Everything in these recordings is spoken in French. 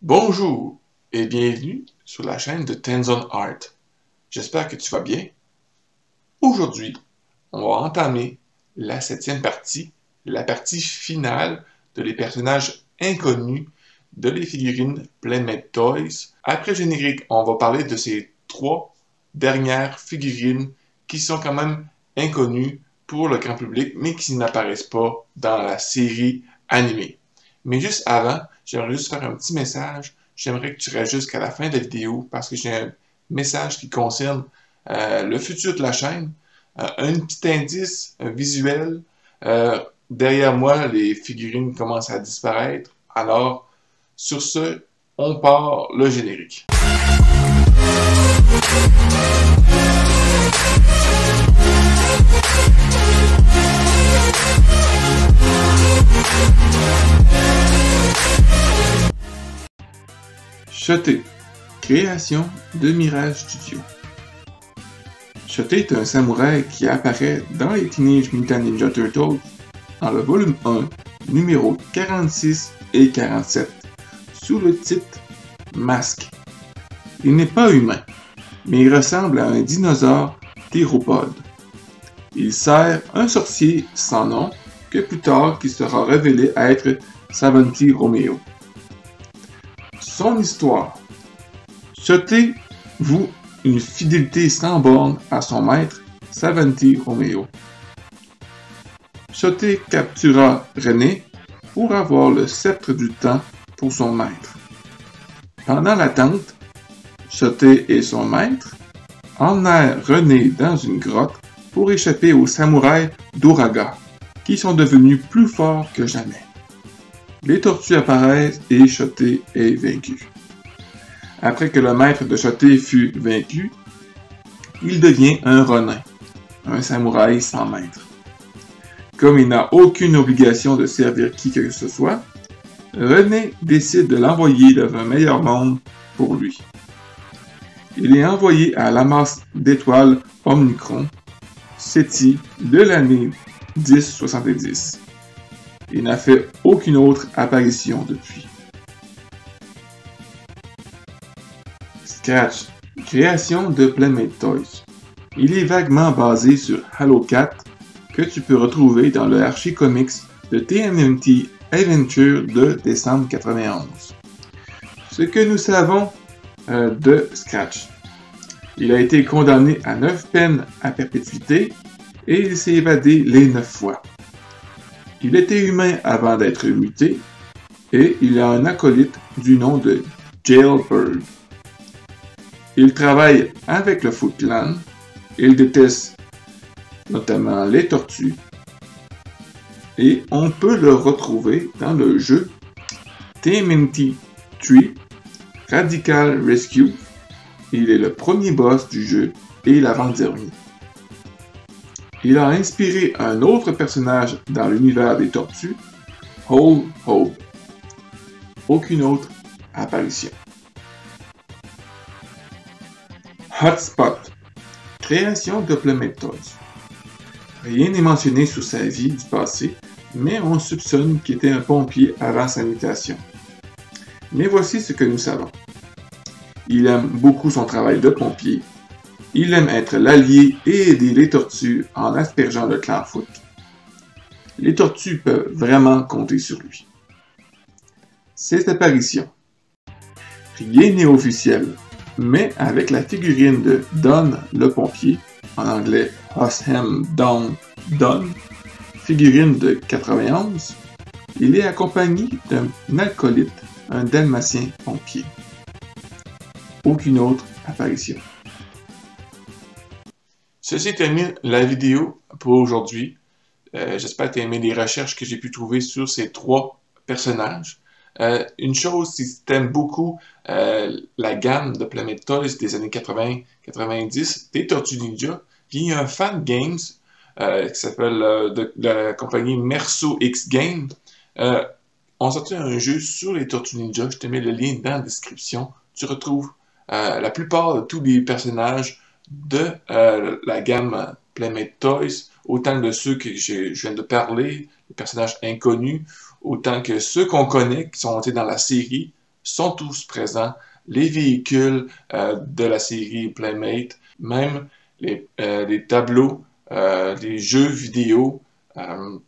Bonjour et bienvenue sur la chaîne de Tenzon Art. J'espère que tu vas bien. Aujourd'hui, on va entamer la 7e partie, la partie finale de les personnages inconnus de les figurines Playmate Toys. Après le générique, on va parler de ces 3 dernières figurines qui sont quand même inconnues pour le grand public, mais qui n'apparaissent pas dans la série animée. Mais juste avant, j'aimerais juste faire un petit message. J'aimerais que tu restes jusqu'à la fin de la vidéo parce que j'ai un message qui concerne le futur de la chaîne. Un petit indice visuel. Derrière moi, les figurines commencent à disparaître. Alors, sur ce, on part le générique. Shoté, création de Mirage Studio. Shoté est un samouraï qui apparaît dans les Teenage Mutant Ninja Turtles dans le volume 1, numéro 46 et 47, sous le titre Masque. Il n'est pas humain, mais il ressemble à un dinosaure théropode. Il sert un sorcier sans nom, que plus tard qui sera révélé être Savanti Romeo. Son histoire. Shoté voue une fidélité sans borne à son maître, Savanti Romeo. Shoté captura René pour avoir le sceptre du temps pour son maître. Pendant l'attente, Shoté et son maître emmenèrent René dans une grotte pour échapper aux samouraïs d'Uraga, qui sont devenus plus forts que jamais. Les tortues apparaissent et Shoté est vaincu. Après que le maître de Shoté fut vaincu, il devient un ronin, un samouraï sans maître. Comme il n'a aucune obligation de servir qui que ce soit, René décide de l'envoyer dans un meilleur monde pour lui. Il est envoyé à l'amas d'étoiles Omicron, Ceti de l'année 1070. Il n'a fait aucune autre apparition depuis. Scratch, création de Playmate Toys. Il est vaguement basé sur Halo 4 que tu peux retrouver dans le Archie Comics de TMNT Adventure de décembre 91. Ce que nous savons de Scratch. Il a été condamné à 9 peines à perpétuité et il s'est évadé les 9 fois. Il était humain avant d'être muté, et il a un acolyte du nom de Jailbird. Il travaille avec le Foot Clan, il déteste notamment les tortues, et on peut le retrouver dans le jeu TMNT 3 Radical Rescue. Il est le premier boss du jeu et l'avant-dernier. Il a inspiré un autre personnage dans l'univers des tortues, Whole Hope. Aucune autre apparition. Hotspot, création de Playmate Toys. Rien n'est mentionné sur sa vie du passé, mais on soupçonne qu'il était un pompier avant sa mutation. Mais voici ce que nous savons. Il aime beaucoup son travail de pompier. Il aime être l'allié et aider les tortues en aspergeant le clan Foot. Les tortues peuvent vraiment compter sur lui. Ses apparitions. Rien n'est officiel, mais avec la figurine de Don le pompier, en anglais Hosham Don, figurine de 91, il est accompagné d'un acolyte, un dalmatien pompier. Aucune autre apparition. Ceci termine la vidéo pour aujourd'hui. J'espère que tu as aimé les recherches que j'ai pu trouver sur ces 3 personnages. Une chose, si tu aimes beaucoup la gamme de Playmate Toys des années 80-90, des Tortues Ninja, il y a un fan games qui s'appelle de la compagnie Merso X Games. On sortit un jeu sur les Tortues Ninja. Je te mets le lien dans la description. Tu retrouves la plupart de tous les personnages de la gamme Playmate Toys, autant de ceux que je viens de parler, les personnages inconnus, autant que ceux qu'on connaît, qui sont dans la série, sont tous présents. Les véhicules de la série Playmate, même les tableaux, les jeux vidéo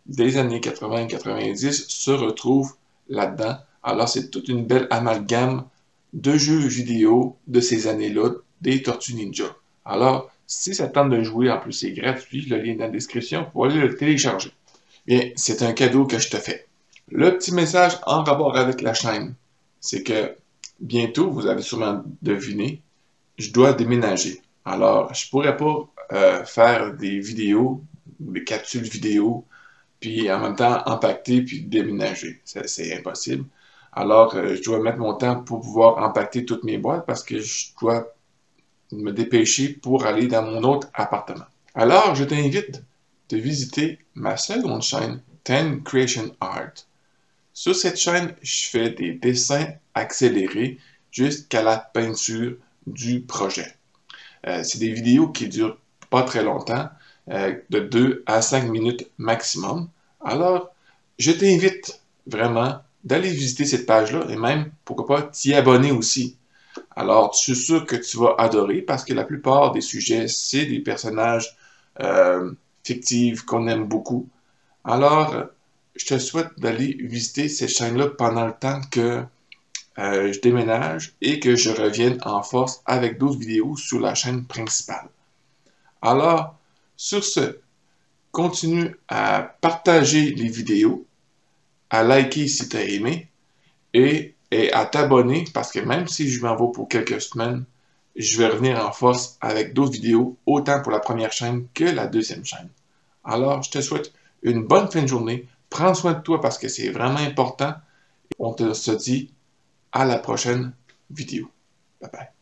des années 80-90 se retrouvent là-dedans. Alors, c'est toute une belle amalgame de jeux vidéo de ces années-là, des Tortues Ninja. Alors, si ça tente de jouer, en plus c'est gratuit, le lien dans la description pour aller le télécharger. Bien, c'est un cadeau que je te fais. Le petit message en rapport avec la chaîne, c'est que bientôt, vous avez sûrement deviné, je dois déménager. Alors, je pourrais pas faire des vidéos, des capsules vidéo, puis en même temps empaqueter puis déménager. C'est impossible. Alors, je dois mettre mon temps pour pouvoir empaqueter toutes mes boîtes parce que je dois me dépêcher pour aller dans mon autre appartement. Alors, je t'invite de visiter ma seconde chaîne, Ten Creation Art. Sur cette chaîne, je fais des dessins accélérés jusqu'à la peinture du projet. C'est des vidéos qui durent pas très longtemps, de 2 à 5 minutes maximum. Alors, je t'invite vraiment d'aller visiter cette page-là et même, pourquoi pas, t'y abonner aussi. Alors, je suis sûr que tu vas adorer parce que la plupart des sujets, c'est des personnages fictifs qu'on aime beaucoup. Alors, je te souhaite d'aller visiter cette chaîne-là pendant le temps que je déménage et que je revienne en force avec d'autres vidéos sur la chaîne principale. Alors, sur ce, continue à partager les vidéos, à liker si tu as aimé et à t'abonner parce que même si je m'en vais pour quelques semaines, je vais revenir en force avec d'autres vidéos, autant pour la première chaîne que la deuxième chaîne. Alors, je te souhaite une bonne fin de journée. Prends soin de toi parce que c'est vraiment important. On se dit à la prochaine vidéo. Bye bye.